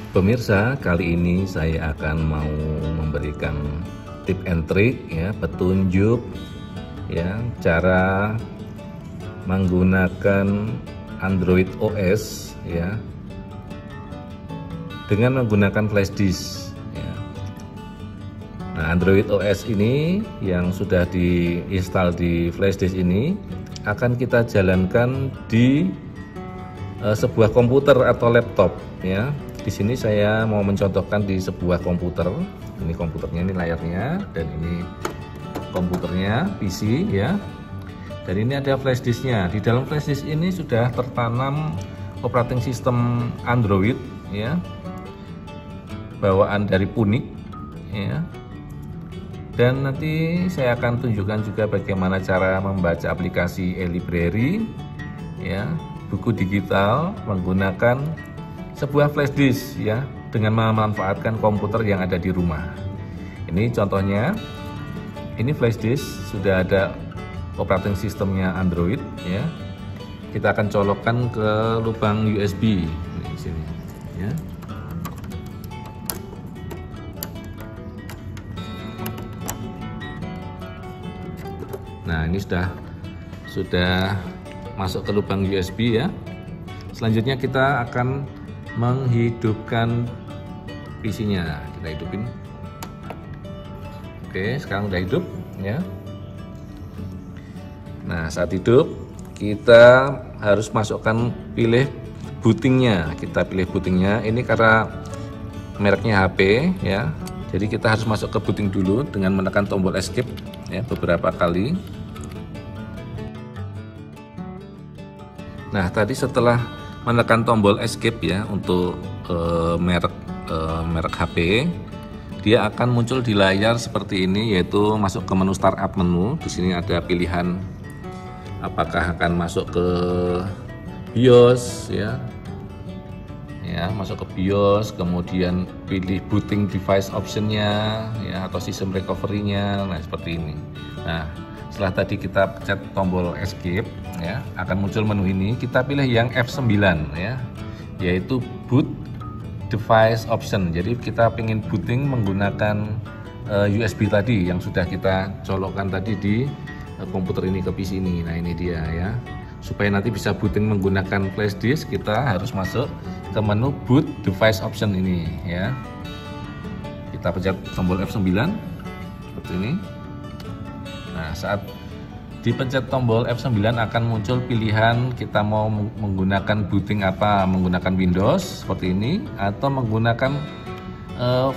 Pemirsa, kali ini saya akan mau memberikan tip and trick ya, petunjuk ya, cara menggunakan Android OS ya dengan menggunakan flash disk ya. Nah, Android OS ini yang sudah diinstal di flash disk ini akan kita jalankan di sebuah komputer atau laptop ya. Di sini saya mau mencontohkan di sebuah komputer. Ini komputernya, ini layarnya, dan ini komputernya PC ya. Dan ini ada flash disknya. Di dalam flash disk ini sudah tertanam operating system Android ya, bawaan dari Punik ya. Dan nanti saya akan tunjukkan juga bagaimana cara membaca aplikasi e-library ya, buku digital menggunakan sebuah flash disk ya, dengan memanfaatkan komputer yang ada di rumah. Ini contohnya, ini flash disk sudah ada operating sistemnya Android ya. Kita akan colokkan ke lubang USB di sini ya. Nah, ini sudah masuk ke lubang USB ya. Selanjutnya kita akan menghidupkan PC-nya. Kita hidupin. Oke, sekarang udah hidup ya. Nah, saat hidup kita harus masukkan, pilih bootingnya. Kita pilih bootingnya. Ini karena mereknya HP ya. Jadi kita harus masuk ke booting dulu dengan menekan tombol escape ya beberapa kali. Nah, tadi setelah menekan tombol escape ya untuk merek HP, dia akan muncul di layar seperti ini, yaitu masuk ke menu startup menu. Di sini ada pilihan apakah akan masuk ke BIOS ya, masuk ke BIOS, kemudian pilih booting device optionnya ya, atau system recovery-nya. Nah, seperti ini. Nah, setelah tadi kita pencet tombol escape ya, akan muncul menu ini. Kita pilih yang F9 ya, yaitu boot device option. Jadi kita ingin booting menggunakan USB tadi yang sudah kita colokkan tadi di komputer ini ke PC ini. Nah, ini dia ya. Supaya nanti bisa booting menggunakan flash disk, kita harus masuk ke menu boot device option ini ya. Kita pencet tombol F9 seperti ini. Nah, saat dipencet tombol F9 akan muncul pilihan kita mau menggunakan booting apa, menggunakan Windows seperti ini atau menggunakan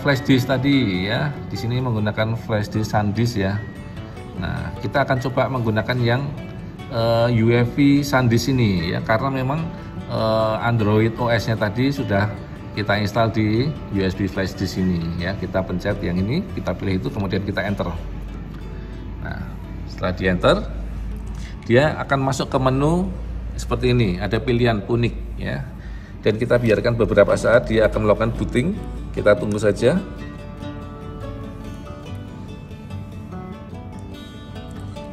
flash disk tadi ya. Di sini menggunakan flash disk SanDisk ya. Nah, kita akan coba menggunakan yang UEFI SanDisk ini ya, karena memang Android OS-nya tadi sudah kita install di USB flash disk ini ya. Kita pencet yang ini, kita pilih itu, kemudian kita enter. Nah, setelah di enter, dia akan masuk ke menu seperti ini. Ada pilihan Punik ya. Dan kita biarkan beberapa saat, dia akan melakukan booting. Kita tunggu saja.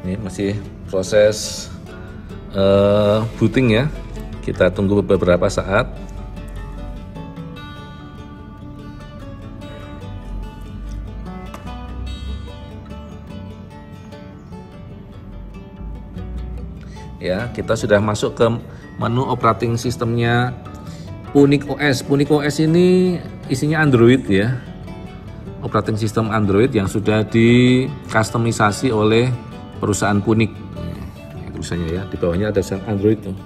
Ini masih proses booting ya. Kita tunggu beberapa saat. Ya, kita sudah masuk ke menu operating sistemnya Punik OS. Punik OS ini isinya Android ya, operating system Android yang sudah dikustomisasi oleh perusahaan Punik. Ini tulisannya ya, di bawahnya ada tulisan Android tuh.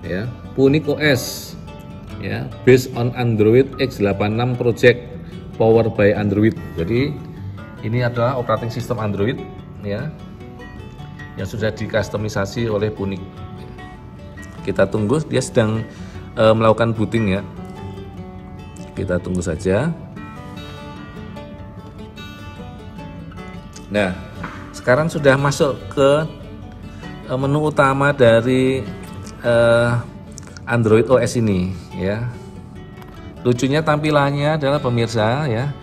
Ya, Punik OS ya, based on Android x86 project, powered by Android. Jadi ini adalah operating system Android ya, yang sudah dikustomisasi oleh Punik. Kita tunggu, dia sedang melakukan booting ya. Kita tunggu saja. Nah, sekarang sudah masuk ke menu utama dari Android OS ini ya. Lucunya tampilannya adalah, pemirsa ya,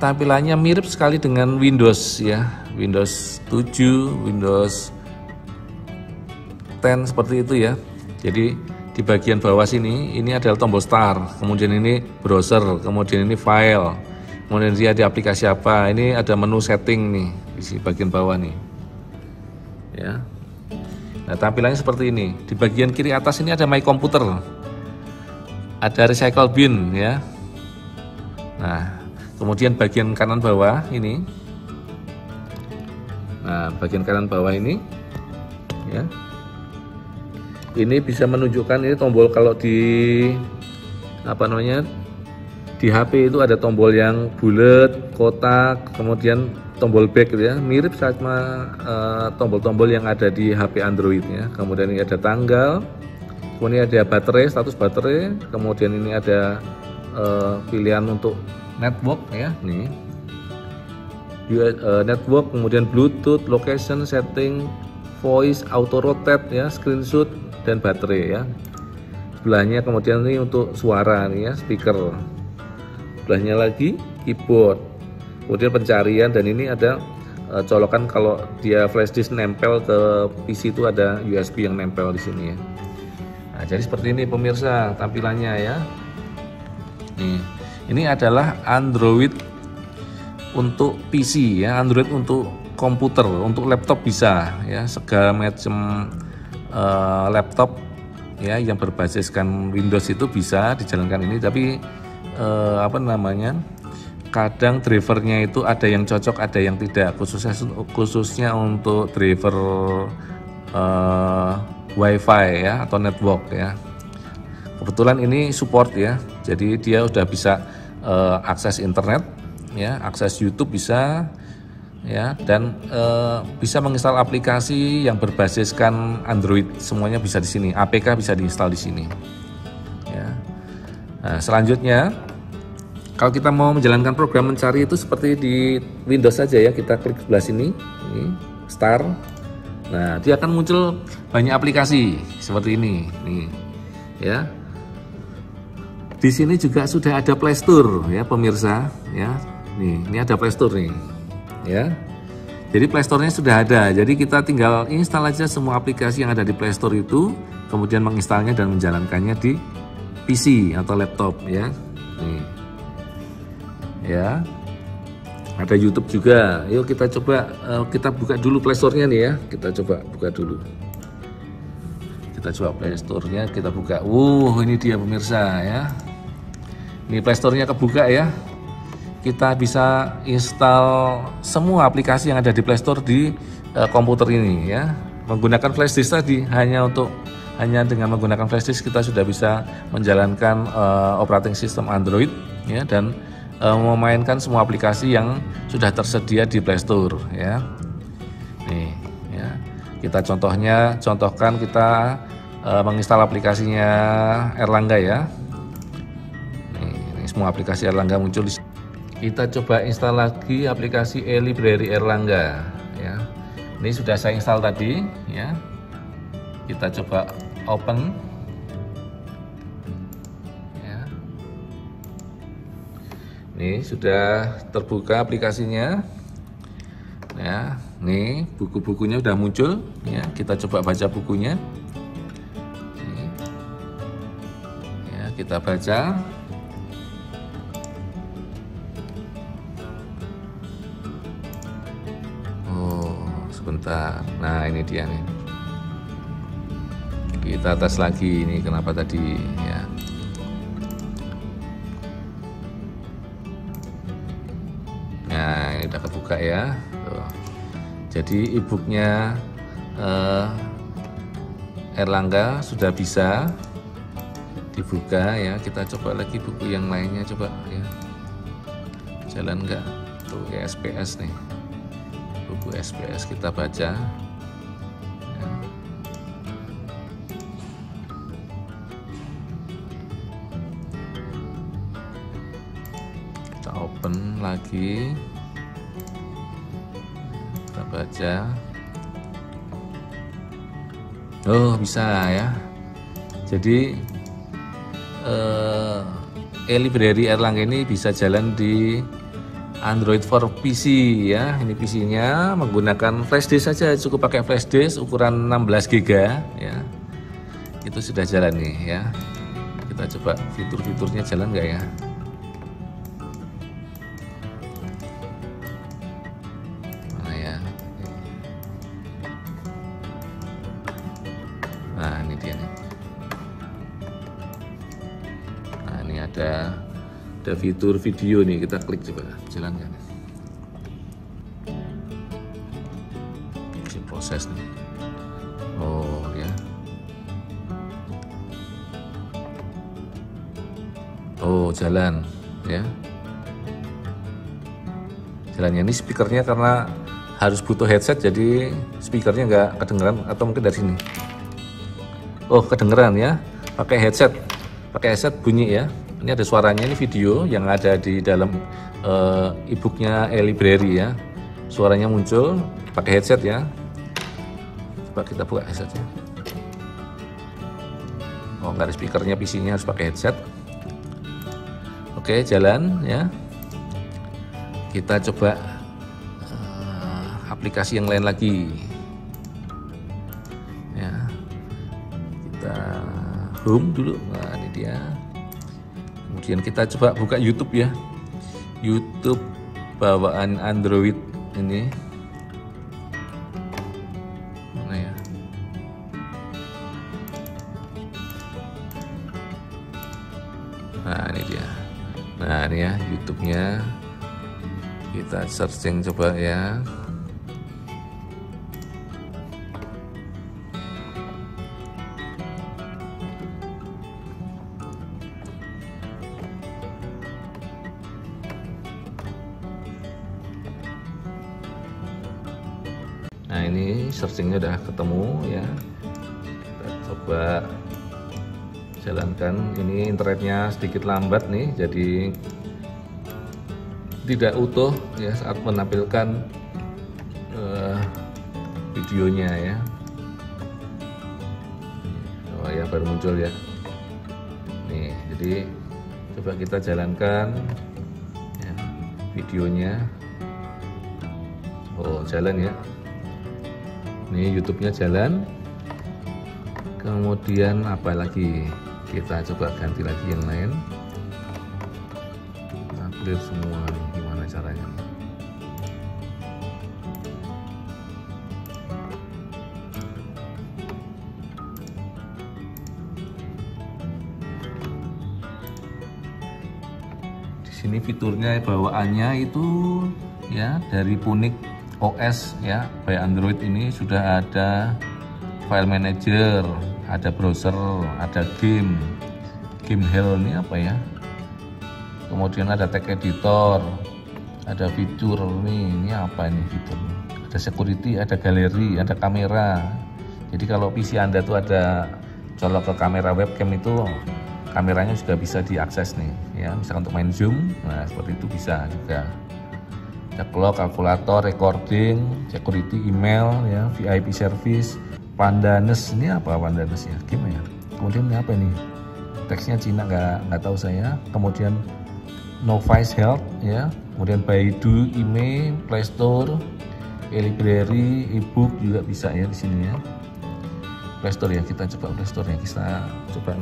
tampilannya mirip sekali dengan Windows ya, Windows 7, Windows 10 seperti itu ya. Jadi di bagian bawah sini ini adalah tombol start, kemudian ini browser, kemudian ini file, kemudian dia di aplikasi apa. Ini ada menu setting nih di bagian bawah nih ya. Nah, tampilannya seperti ini. Di bagian kiri atas ini ada My Computer, ada recycle bin ya. Nah, kemudian bagian kanan bawah ini, nah bagian kanan bawah ini ya, ini bisa menunjukkan ini tombol. Kalau di apa namanya, di HP itu ada tombol yang bulat, kotak, kemudian tombol back gitu ya, mirip sama tombol-tombol yang ada di HP Android ya. Kemudian ini ada tanggal, kemudian ada baterai, status baterai, kemudian ini ada pilihan untuk network ya nih, network, kemudian Bluetooth, location, setting, voice, auto rotate ya, screenshot, dan baterai ya. Sebelahnya kemudian ini untuk suara nih ya, speaker. Sebelahnya lagi keyboard, kemudian pencarian, dan ini ada colokan kalau dia flash disk nempel ke PC itu ada USB yang nempel di sini ya. Nah, jadi seperti ini pemirsa tampilannya ya. Nih, ini adalah Android untuk PC ya, Android untuk komputer, untuk laptop bisa ya, segala macam laptop ya yang berbasiskan Windows itu bisa dijalankan ini. Tapi apa namanya, kadang drivernya itu ada yang cocok, ada yang tidak, khususnya untuk driver WiFi ya atau network ya. Kebetulan ini support ya, jadi dia udah bisa akses internet ya, akses YouTube bisa ya, dan bisa menginstal aplikasi yang berbasiskan Android, semuanya bisa di sini. APK bisa diinstal di sini ya. Nah, selanjutnya kalau kita mau menjalankan program mencari itu seperti di Windows saja ya, kita klik sebelah sini, ini Start. Nah, dia akan muncul banyak aplikasi seperti ini nih ya. Di sini juga sudah ada Play Store ya pemirsa ya. Nih, ini ada Play Store nih ya. Jadi Play Store-nya sudah ada. Jadi kita tinggal install aja semua aplikasi yang ada di Play Store itu, kemudian menginstalnya dan menjalankannya di PC atau laptop ya. Nih. Ya. Ada YouTube juga. Yuk kita coba kita buka dulu Play Store-nya nih ya. Kita coba buka dulu. Kita coba Play Store-nya, kita buka. Ini dia pemirsa ya. Ini Play Store-nya kebuka ya. Kita bisa install semua aplikasi yang ada di Play Store di komputer ini ya. Menggunakan flash disk tadi, hanya dengan menggunakan flash disk kita sudah bisa menjalankan operating system Android ya, dan memainkan semua aplikasi yang sudah tersedia di Play Store ya. Nih ya. Kita contohkan kita menginstal aplikasinya Erlangga ya. Ini semua aplikasi Erlangga muncul di sini. Kita coba install lagi aplikasi e-library Erlangga ya. Ini sudah saya install tadi ya. Kita coba open ya. Ini sudah terbuka aplikasinya ya. Nih buku-bukunya sudah muncul ya. Kita coba baca bukunya ya, kita baca. Sebentar. Nah, ini dia nih. Kita tes lagi ini kenapa tadi ya. Nah, ini udah kebuka ya. Tuh. Jadi e-booknya Erlangga sudah bisa dibuka ya. Kita coba lagi buku yang lainnya, coba ya. Jalan nggak? Tuh ya, SPS nih. Buku SPS kita baca ya. Kita open lagi, kita baca. Bisa ya. Jadi e-library Erlangga ini bisa jalan di Android for PC ya. Ini PC-nya menggunakan flash disk saja, cukup pakai flash disk ukuran 16 GB ya. itu sudah jalan nih ya. Kita coba fitur-fiturnya jalan nggak ya. Mana ya. Nah ini dia nih. Nah ini ada fitur video nih, kita klik coba jalan kan. Proses nih. Oh ya. Oh jalan ya. Jalannya ini speakernya karena harus butuh headset jadi speakernya nggak kedengeran, atau mungkin dari sini. Oh kedengeran ya. Pakai headset bunyi ya. Ini ada suaranya, ini video yang ada di dalam e-booknya e-library ya. Suaranya muncul pakai headset ya. Coba kita buka headsetnya. Oh nggak ada speakernya, PC-nya harus pakai headset. Oke jalan ya. Kita coba aplikasi yang lain lagi ya. Kita home dulu. Nah ini dia. Kemudian kita coba buka YouTube ya. YouTube bawaan Android ini. Mana ya? Nah ini dia. Nah ini ya YouTube-nya. Kita searching coba ya. Nah ini searchingnya udah ketemu ya. Kita coba jalankan. Ini internetnya sedikit lambat nih, jadi tidak utuh ya saat menampilkan videonya ya. Oh ya baru muncul ya. Nih jadi coba kita jalankan ya, videonya. Oh jalan ya. Nih YouTube-nya jalan. Kemudian apa lagi? Kita coba ganti lagi yang lain. Kita clear semua nih, gimana caranya? Di sini fiturnya bawaannya itu ya dari Punix OS ya, by Android ini sudah ada file manager, ada browser, ada game hell ini apa ya, kemudian ada tag editor, ada fitur ini apa ini fitur, ada security, ada galeri, ada kamera. Jadi kalau PC Anda tuh ada colok ke kamera webcam itu, kameranya juga bisa diakses nih ya, misalkan untuk main zoom, nah seperti itu bisa juga. Ada clock, kalkulator, recording, security, email ya, VIP service, Pandanus. Ini apa Pandanus ya? Game ya. Kemudian ini apa ini? Teksnya Cina, nggak tahu saya. Kemudian Novice Health ya. Kemudian Baidu, IMEI, Play Store, e-library, e-book juga bisa ya di sini ya. Play Store ya, kita coba Play Store ya. Kita coba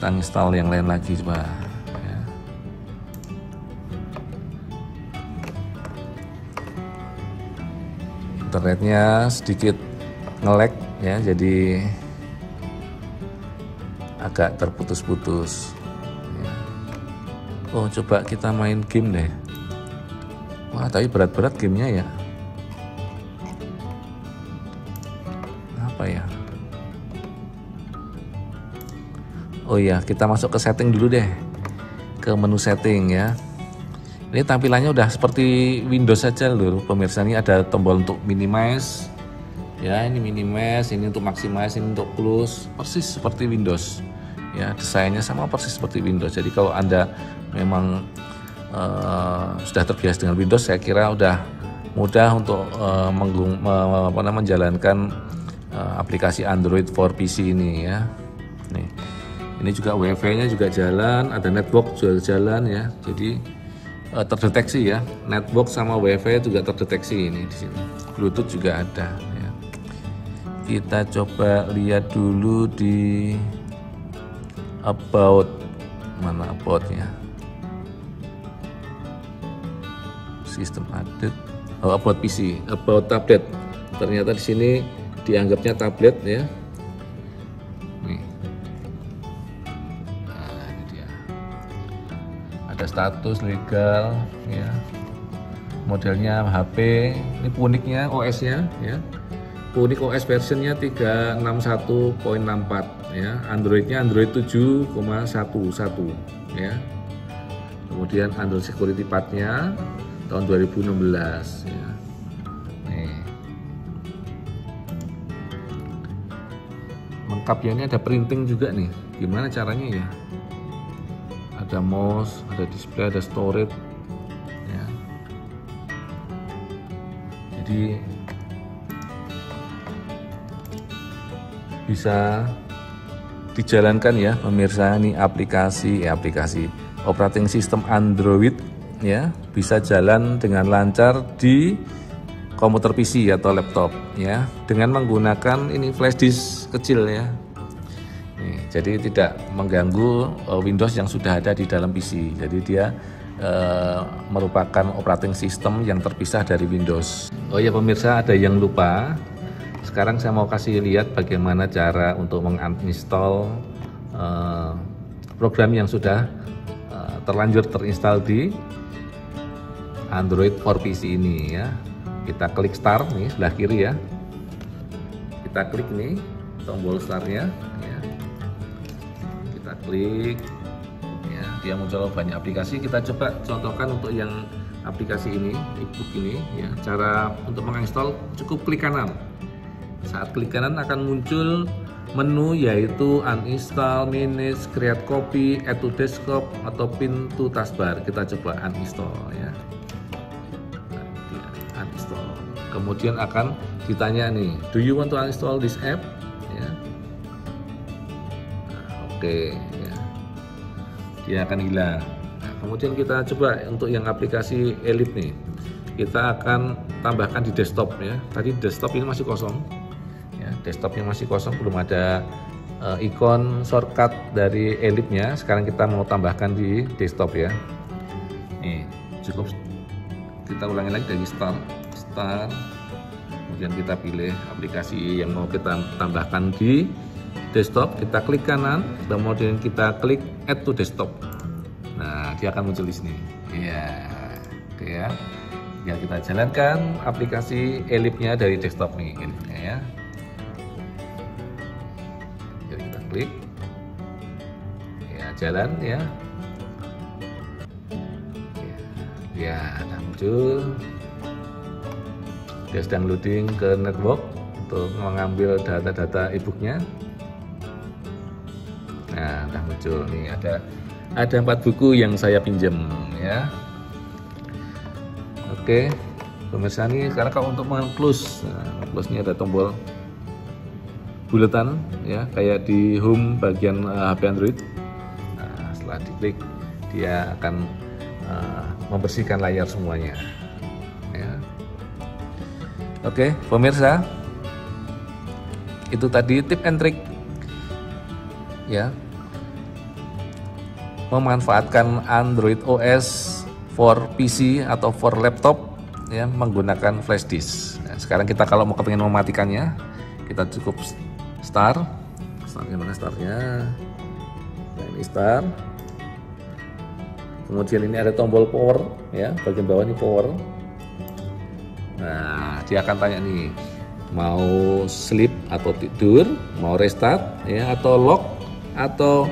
install yang lain lagi coba. Internetnya sedikit nge-lag ya, jadi agak terputus-putus ya. Oh coba kita main game deh. Wah tapi berat-berat gamenya ya. Apa ya? Oh iya, kita masuk ke setting dulu deh, ke menu setting ya. Ini tampilannya udah seperti Windows saja lho pemirsa. Ini ada tombol untuk minimize ya, ini minimize, ini untuk maximize, ini untuk close, persis seperti Windows ya. Desainnya sama persis seperti Windows. Jadi kalau Anda memang sudah terbiasa dengan Windows, saya kira udah mudah untuk menjalankan aplikasi Android for PC ini ya. Nih, ini juga WiFi-nya juga jalan, ada network juga jalan ya. Jadi terdeteksi ya, network sama WiFi juga terdeteksi ini di sini. Bluetooth juga ada ya. kita coba lihat dulu di about, mana aboutnya, sistem update, oh about PC, about tablet. Ternyata di sini dianggapnya tablet ya. Nih. Nah, ini dia. Ada status legal ya. Modelnya HP, ini Punicnya OS-nya ya. Punic OS versionnya 361.64 ya. Androidnya Android 7,11 ya. Kemudian Android Security Pad-nya tahun 2016 ya. Nih. Lengkapnya ini ada printing juga nih. Gimana caranya ya? Ada mouse, ada display, ada storage ya. Jadi bisa dijalankan ya pemirsa, ini aplikasi operating system Android ya, bisa jalan dengan lancar di komputer PC atau laptop ya, dengan menggunakan ini flash disk kecil ya. Nih, jadi tidak mengganggu Windows yang sudah ada di dalam PC. Jadi dia merupakan operating system yang terpisah dari Windows. Oh ya pemirsa, ada yang lupa. Sekarang saya mau kasih lihat bagaimana cara untuk menginstall program yang sudah terlanjur terinstall di Android for PC ini ya. Kita klik start nih sebelah kiri ya. Kita klik nih tombol startnya ya. Kita klik ya, dia muncul banyak aplikasi. Kita coba contohkan untuk yang aplikasi ini, ebook ini ya. Cara untuk menginstall cukup klik kanan. Saat klik kanan akan muncul menu yaitu uninstall, manage, create copy, add to desktop atau pin to taskbar. Kita coba uninstall ya. Uninstall. Kemudian akan ditanya nih, do you want to uninstall this app? Ya. Nah, oke ya. Dia akan hilang. Nah, kemudian kita coba untuk yang aplikasi Elite nih. Kita akan tambahkan di desktop ya. Tadi desktop ini masih kosong. Desktopnya masih kosong, belum ada ikon shortcut dari Elite-nya. Sekarang kita mau tambahkan di desktop ya. Nih, cukup kita ulangi lagi dari start, kemudian kita pilih aplikasi yang mau kita tambahkan di desktop. Kita klik kanan, kemudian kita klik add to desktop. Nah, dia akan muncul di sini. Iya, oke ya. Ya, kita jalankan aplikasi Elite-nya dari desktop nih, Elite-nya ya. Klik ya, jalan ya, ya nah muncul, dia sedang loading ke network untuk mengambil data-data e-booknya. Nah udah muncul nih, ada 4 buku yang saya pinjam ya. Oke pemirsa, nih sekarang kalau untuk meng-close, nah, close ini ada tombol buletan ya, kayak di home bagian HP Android. Nah, setelah diklik dia akan membersihkan layar semuanya ya. Oke pemirsa, itu tadi tip and trick ya, memanfaatkan Android OS for PC atau for laptop ya, menggunakan flash disk. Nah, sekarang kita kalau mau kepengen mematikannya, kita cukup startnya mana startnya. Nah, ini start. Kemudian ini ada tombol power ya, bagian bawah ini power. Nah, dia akan tanya nih, mau sleep atau tidur, mau restart ya, atau lock atau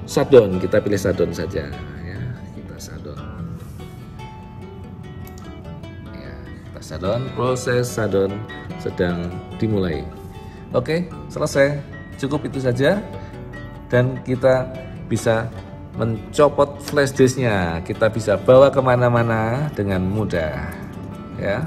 shutdown. Kita pilih shutdown saja ya, kita shutdown. Ya, kita shutdown, proses shutdown sedang dimulai. Oke, selesai. Cukup itu saja. Dan kita bisa mencopot flash disknya. Kita bisa bawa kemana-mana dengan mudah. Ya.